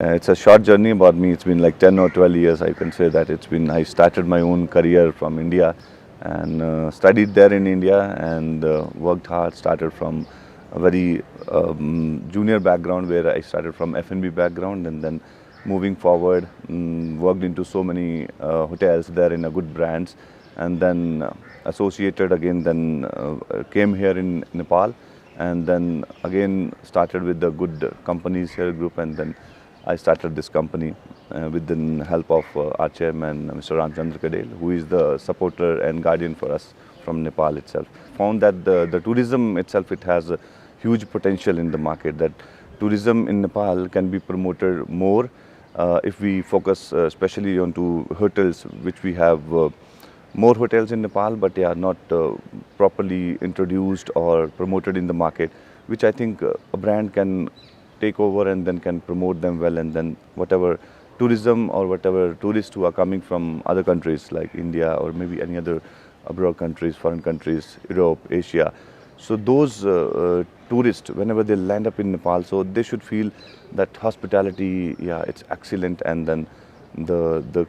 It's a short journey about me. It's been like 10 or 12 years, I can say that. I started my own career from India and studied there in India and worked hard, started from a very junior background where I started from F&B background, and then moving forward, worked into so many hotels there in a good brands, and then associated again, then came here in Nepal, and then again started with the good companies here group, and then I started this company with the help of our chairman, Mr. Ramchandra Kadel, who is the supporter and guardian for us from Nepal itself. Found that the tourism itself, it has a huge potential in the market, that tourism in Nepal can be promoted more if we focus especially onto hotels, which we have more hotels in Nepal, but they are not properly introduced or promoted in the market, which I think a brand can take over and then can promote them well, and then whatever tourism or whatever tourists who are coming from other countries like India or maybe any other abroad countries, foreign countries, Europe, Asia. So those tourists, whenever they land up in Nepal, so they should feel that hospitality, yeah, it's excellent, and then the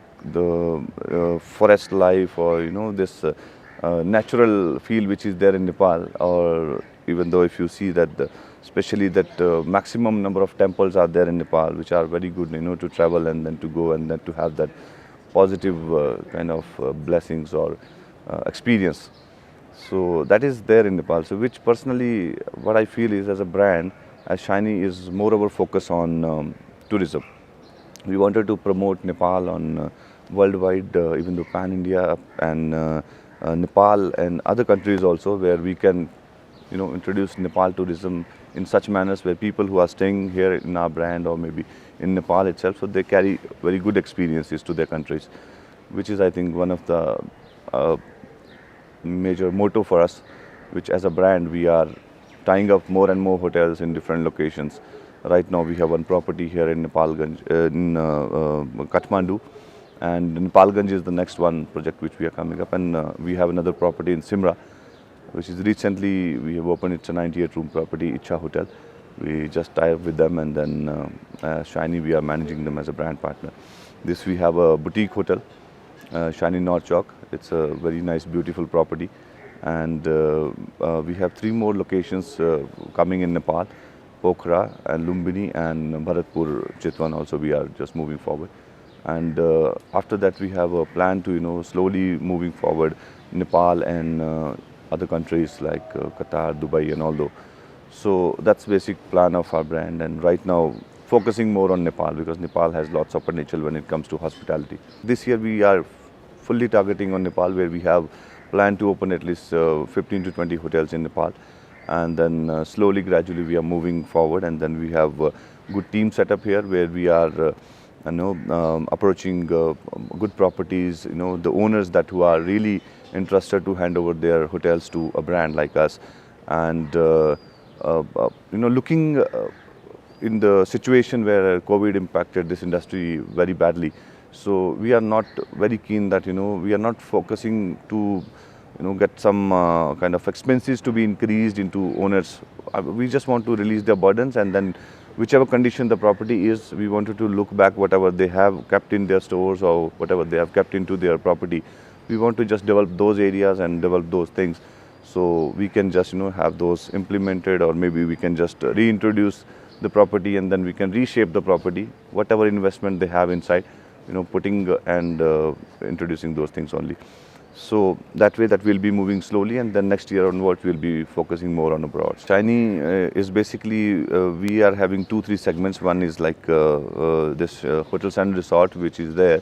forest life, or this natural feel which is there in Nepal, or even though if you see that especially that maximum number of temples are there in Nepal, which are very good, to travel and then to go and then to have that positive kind of blessings or experience. So that is there in Nepal. So which personally, what I feel is, as a brand, as Shiny is more our focus on tourism. We wanted to promote Nepal on worldwide, even though pan India, and Nepal and other countries also, where we can introduce Nepal tourism in such manners where people who are staying here in our brand or maybe in Nepal itself, so they carry very good experiences to their countries, which is, I think, one of the major motto for us, which as a brand we are tying up more and more hotels in different locations. Right now we have one property here in Nepalganj, in Kathmandu, and Nepalganj is the next one project which we are coming up, and we have another property in Simra, which is recently we have opened. It's a 98 room property, Icha Hotel. We just tie up with them, and then Shiny, we are managing them as a brand partner. This we have a boutique hotel, Shiny North Chalk. It's a very nice, beautiful property, and we have 3 more locations coming in Nepal: Pokhara and Lumbini and Bharatpur, Chitwan. Also, we are just moving forward, and after that we have a plan to slowly moving forward Nepal and other countries like Qatar, Dubai, and all those. So that's basic plan of our brand, and right now focusing more on Nepal, because Nepal has lots of potential when it comes to hospitality. This year we are fully targeting on Nepal, where we have planned to open at least 15 to 20 hotels in Nepal, and then slowly, gradually we are moving forward, and then we have a good team set up here, where we are approaching good properties, the owners that who are really interested to hand over their hotels to a brand like us, and looking in the situation where COVID impacted this industry very badly. So we are not very keen that we are not focusing to get some kind of expenses to be increased into owners. We just want to release their burdens, and then whichever condition the property is, we wanted to look back whatever they have kept in their stores or whatever they have kept into their property. We want to just develop those areas and develop those things, so we can just have those implemented, or maybe we can just reintroduce the property, and then we can reshape the property, whatever investment they have inside, putting and introducing those things only. So that way that we'll be moving slowly, and then next year onwards we'll be focusing more on abroad. Shiny is basically, we are having 2-3 segments. One is like this hotels and resort, which is there,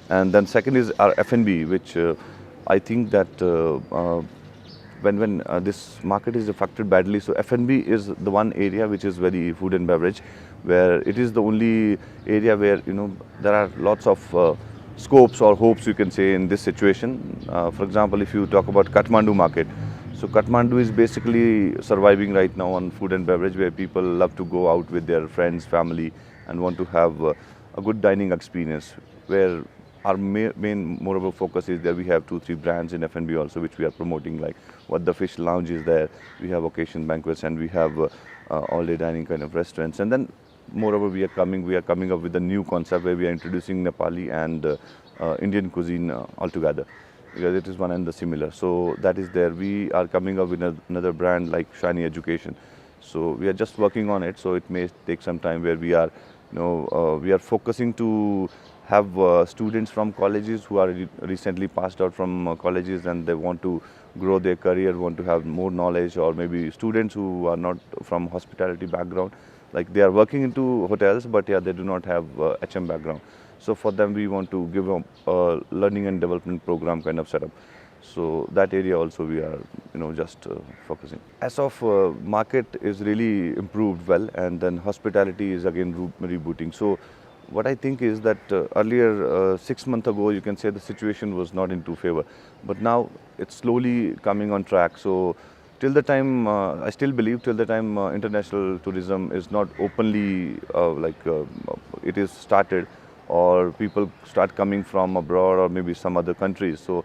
and then second is our F&B, which I think that when this market is affected badly, so F&B is the one area which is very food and beverage, where it is the only area where there are lots of scopes or hopes, you can say, in this situation. For example, if you talk about Kathmandu market, so Kathmandu is basically surviving right now on food and beverage, where people love to go out with their friends, family, and want to have a good dining experience, where our main more of a focus is there. We have 2-3 brands in F&B also, which we are promoting, like What the Fish Lounge is there, we have occasion banquets, and we have all-day dining kind of restaurants. And then moreover, we are coming up with a new concept where we are introducing Nepali and Indian cuisine altogether, because it is one and the similar. So that is there. We are coming up with another brand like Shiny Education. So we are just working on it. So it may take some time, where we are, we are focusing to have students from colleges who are recently passed out from colleges, and they want to grow their career, want to have more knowledge, or maybe students who are not from hospitality background, like they are working into hotels, but yeah, they do not have HM background. So for them, we want to give a learning and development program kind of setup. So that area also we are, just focusing. As of market is really improved well, and then hospitality is again rebooting. So what I think is that earlier, 6 months ago, you can say the situation was not in too favor, but now it's slowly coming on track. So till the time, I still believe, till the time international tourism is not openly it is started, or people start coming from abroad or maybe some other countries. So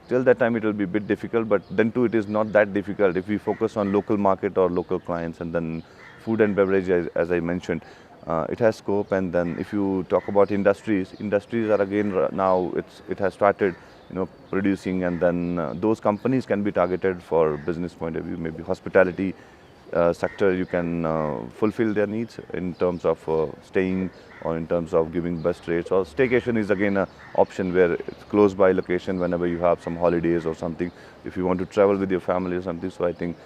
till that time it will be a bit difficult, but then too it is not that difficult if we focus on local market or local clients. And then food and beverage, as I mentioned, it has scope. And then if you talk about industries are again now it has started producing, and then those companies can be targeted for business point of view. Maybe hospitality sector, you can fulfill their needs in terms of staying, or in terms of giving best rates. Or staycation is again an option, where it's close by location whenever you have some holidays or something, if you want to travel with your family or something. So I think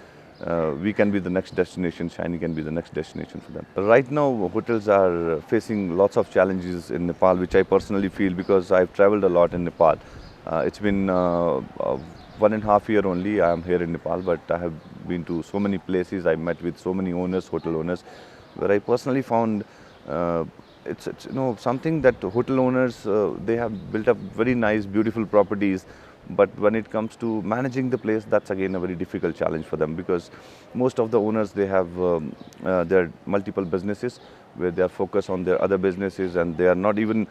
we can be the next destination, Shiny can be the next destination for them. Right now, hotels are facing lots of challenges in Nepal, which I personally feel, because I've traveled a lot in Nepal. It's been 1.5 years only I am here in Nepal, but I have been to so many places. I met with so many owners, hotel owners, where I personally found it's something that hotel owners, they have built up very nice, beautiful properties, but when it comes to managing the place, that's again a very difficult challenge for them, because most of the owners, they have their multiple businesses, where they are focused on their other businesses, and they are not even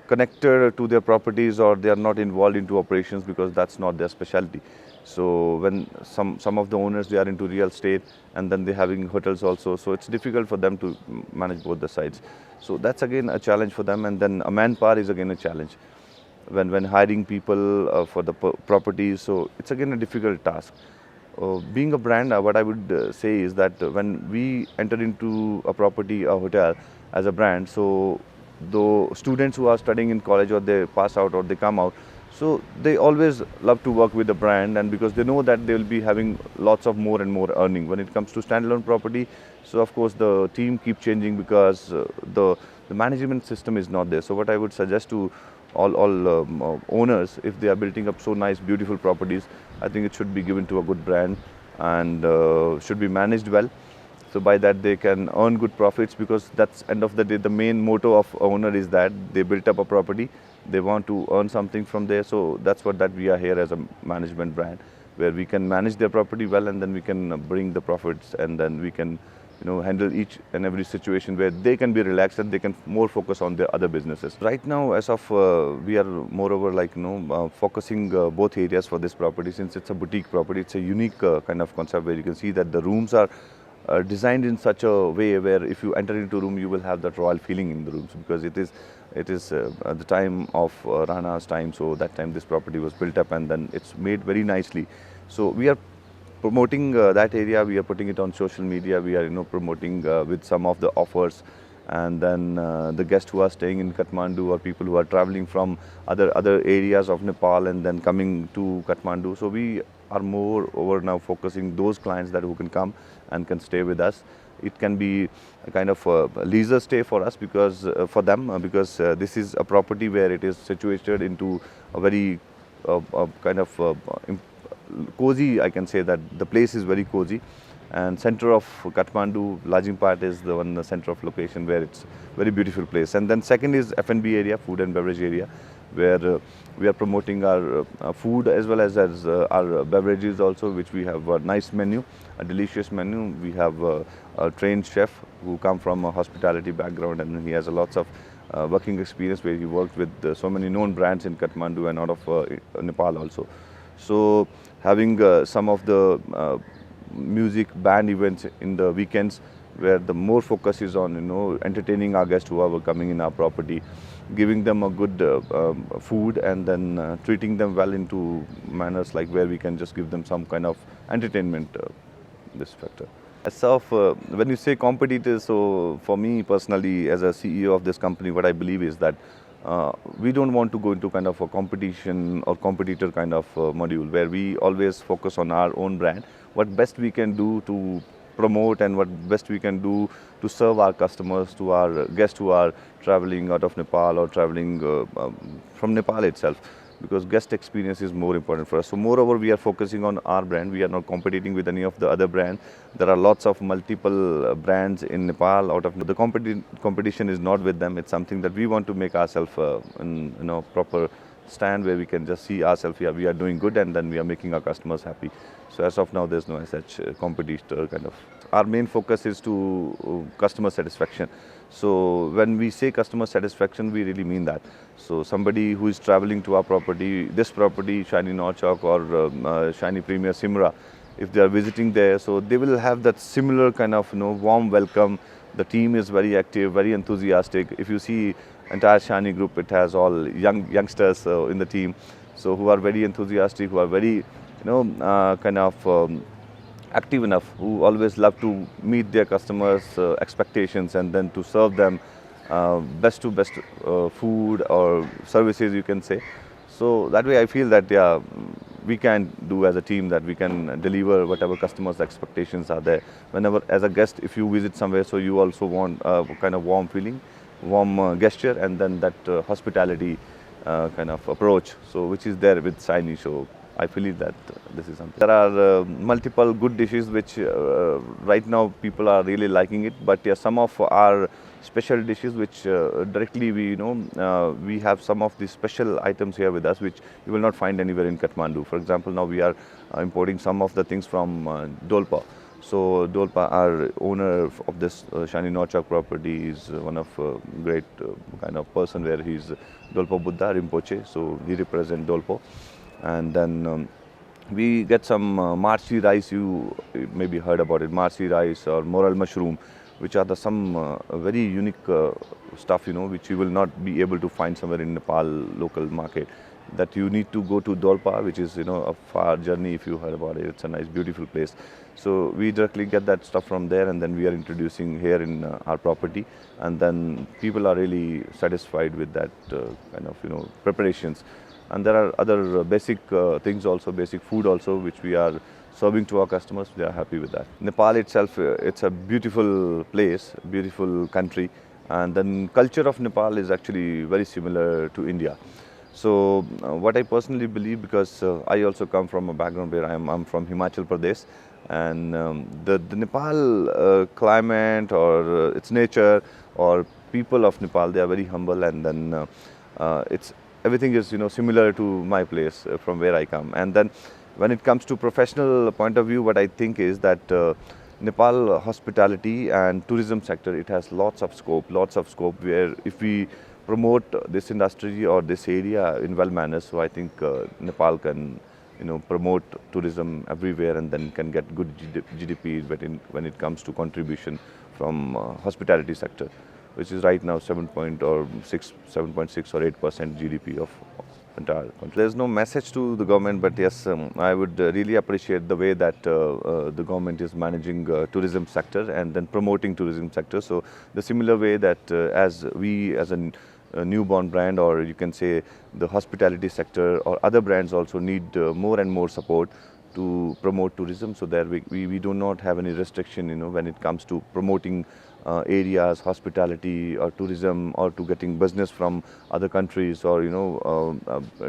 connected to their properties, or they are not involved into operations, because that's not their specialty. So when some of the owners, they are into real estate, and then they're having hotels also, so it's difficult for them to manage both the sides. So that's again a challenge for them. And then a manpower is again a challenge when hiring people for the properties. So it's again a difficult task. Being a brand, what I would say is that when we enter into a property, a hotel, as a brand, so the students who are studying in college, or they pass out or they come out, so they always love to work with the brand, and because they know that they will be having lots of more and more earning. When it comes to standalone property, so of course the team keep changing, because the management system is not there. So what I would suggest to all owners, if they are building up so nice, beautiful properties, I think it should be given to a good brand, and should be managed well. So by that they can earn good profits, because that's end of the day, the main motto of owner is that they built up a property, they want to earn something from there. So that's what that we are here as a management brand, where we can manage their property well, and then we can bring the profits, and then we can handle each and every situation, where they can be relaxed and they can more focus on their other businesses. Right now, as of we are moreover focusing both areas for this property. Since it's a boutique property, it's a unique kind of concept, where you can see that the rooms are designed in such a way where if you enter into a room, you will have that royal feeling in the rooms, because it is at the time of Rana's time. So that time this property was built up, and then it's made very nicely. So we are promoting that area. We are putting it on social media. We are promoting with some of the offers, and then the guests who are staying in Kathmandu, or people who are traveling from other areas of Nepal and then coming to Kathmandu. So we are more over now focusing those clients that who can come and can stay with us. It can be a kind of a leisure stay for us, because for them, because this is a property where it is situated into a very kind of cozy. I can say that the place is very cozy, and center of Kathmandu, Lajingpat is the center of location, where it's very beautiful place. And then second is F&B area, food and beverage area, where we are promoting our food as well as our beverages also, which we have a nice menu, a delicious menu. We have a trained chef who come from a hospitality background, and he has a lots of working experience, where he worked with so many known brands in Kathmandu and out of Nepal also. So having some of the music band events in the weekends, where the more focus is on entertaining our guests who are coming in our property, giving them a good food, and then treating them well into manners like where we can just give them some kind of entertainment. This factor. As of when you say competitors, so for me personally, as a CEO of this company, what I believe is that we don't want to go into kind of a competition or competitor kind of module where we always focus on our own brand, what best we can do to promote and what best we can do to serve our customers, to our guests who are traveling out of Nepal or traveling from Nepal itself, because guest experience is more important for us. So moreover, we are focusing on our brand. We are not competing with any of the other brands. There are lots of multiple brands in Nepal. Out of the competition is not with them. It's something that we want to make ourselves in proper stand where we can just see ourselves, yeah, we are doing good, and then we are making our customers happy. So as of now, there's no such competitor kind of. Our main focus is to customer satisfaction. So when we say customer satisfaction, we really mean that. So somebody who is traveling to our property, this property, Shiny North Chalk or Shiny Premier Simra, if they are visiting there, so they will have that similar kind of warm welcome. The team is very active, very enthusiastic. If you see entire Shiny group, it has all youngsters in the team, so who are very enthusiastic, who are very kind of active enough, who always love to meet their customers' expectations and then to serve them best to best food or services, you can say. So that way I feel that yeah, we can do as a team, that we can deliver whatever customers' expectations are there. Whenever as a guest, if you visit somewhere, so you also want a kind of warm feeling, warm gesture, and then that hospitality kind of approach, so which is there with Shiny. So I believe that this is something. There are multiple good dishes which right now people are really liking it, but yeah, some of our special dishes which directly we have some of the special items here with us which you will not find anywhere in Kathmandu. For example, now we are importing some of the things from Dolpa. So Dolpa, our owner of this Shiny North Chalk property, is one of great kind of person where he's Dolpo Buddha Rinpoche, so he represents Dolpo. And then we get some marchi rice, you maybe heard about it, marchi rice or moral mushroom, which are some very unique stuff, which you will not be able to find somewhere in Nepal local market. That you need to go to Dolpa, which is a far journey. If you heard about it, it's a nice, beautiful place. So we directly get that stuff from there, and then we are introducing here in our property, and then people are really satisfied with that kind of preparations. And there are other basic things also, basic food also, which we are serving to our customers. They are happy with that. Nepal itself, it's a beautiful place, beautiful country, and then culture of Nepal is actually very similar to India. So what I personally believe, because I also come from a background where I'm from Himachal Pradesh, and the Nepal climate or its nature or people of Nepal, they are very humble, and then it's everything is similar to my place from where I come. And then when it comes to professional point of view, what I think is that Nepal hospitality and tourism sector, it has lots of scope where if we promote this industry or this area in well manner, so I think Nepal can promote tourism everywhere, and then can get good GDP when it comes to contribution from hospitality sector, which is right now 7.6 or 8% GDP of entire country. There's no message to the government, but yes, I would really appreciate the way that the government is managing tourism sector and then promoting tourism sector. So the similar way that as we as a newborn brand, or you can say the hospitality sector or other brands also need more and more support to promote tourism, so that we do not have any restriction when it comes to promoting areas, hospitality or tourism, or to getting business from other countries, or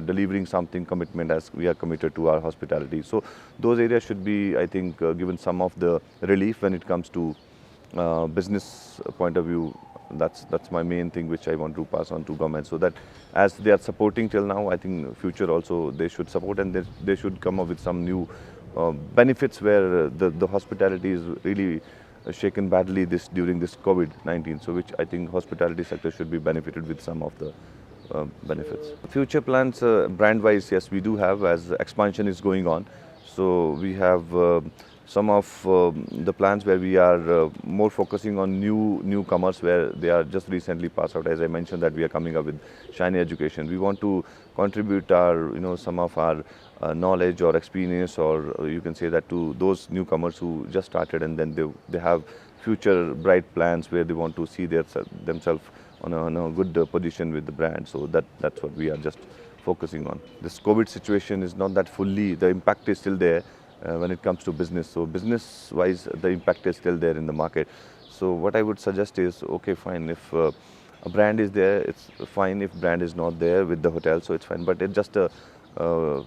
delivering something commitment as we are committed to our hospitality. So those areas should be, I think, given some of the relief when it comes to business point of view. That's my main thing which I want to pass on to government, so that as they are supporting till now, I think future also they should support, and they should come up with some new benefits where the hospitality is really shaken badly during this COVID-19. So which I think hospitality sector should be benefited with some of the benefits. Future plans brand wise, yes, we do have, as expansion is going on. So we have some of the plans where we are more focusing on newcomers where they are just recently passed out. As I mentioned that we are coming up with Shiny Education. We want to contribute our, some of our knowledge or experience, or you can say that, to those newcomers who just started, and then they have future bright plans where they want to see themselves on a good position with the brand. So that's what we are just focusing on. This COVID situation is not that fully, the impact is still there when it comes to business. So business wise, the impact is still there in the market. So what I would suggest is, okay, fine, if a brand is there, it's fine. If brand is not there with the hotel, so it's fine. But it's just a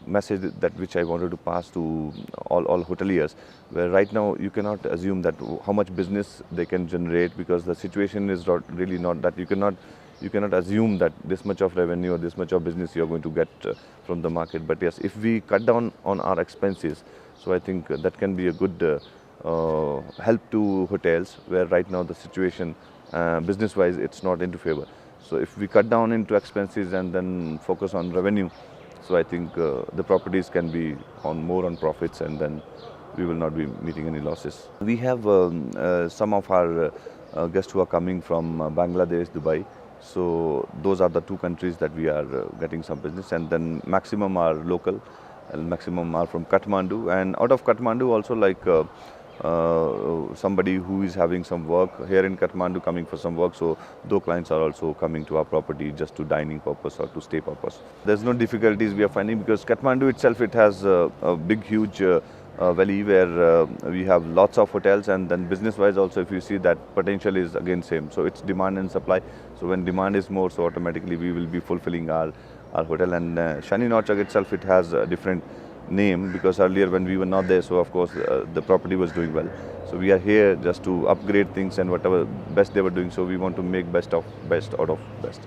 message that which I wanted to pass to all hoteliers, where right now you cannot assume that how much business they can generate, because the situation is really not that you cannot assume that this much of revenue or this much of business you are going to get from the market. But yes, if we cut down on our expenses, so I think that can be a good help to hotels, where right now the situation business wise it's not into favor. So if we cut down into expenses and then focus on revenue, so I think the properties can be more on profits, and then we will not be meeting any losses. We have some of our guests who are coming from Bangladesh, Dubai. So those are the two countries that we are getting some business, and then maximum are local, and maximum are from Kathmandu. And out of Kathmandu also, like somebody who is having some work here in Kathmandu coming for some work, so those clients are also coming to our property just to dining purpose or to stay purpose. There's no difficulties we are finding, because Kathmandu itself, it has a big huge valley where we have lots of hotels, and then business wise also, if you see, that potential is again same. So it's demand and supply. So when demand is more, so automatically we will be fulfilling our hotel. And Shiny Norchak itself, it has a different name, because earlier when we were not there, so of course the property was doing well. So we are here just to upgrade things, and whatever best they were doing, so we want to make best out of best.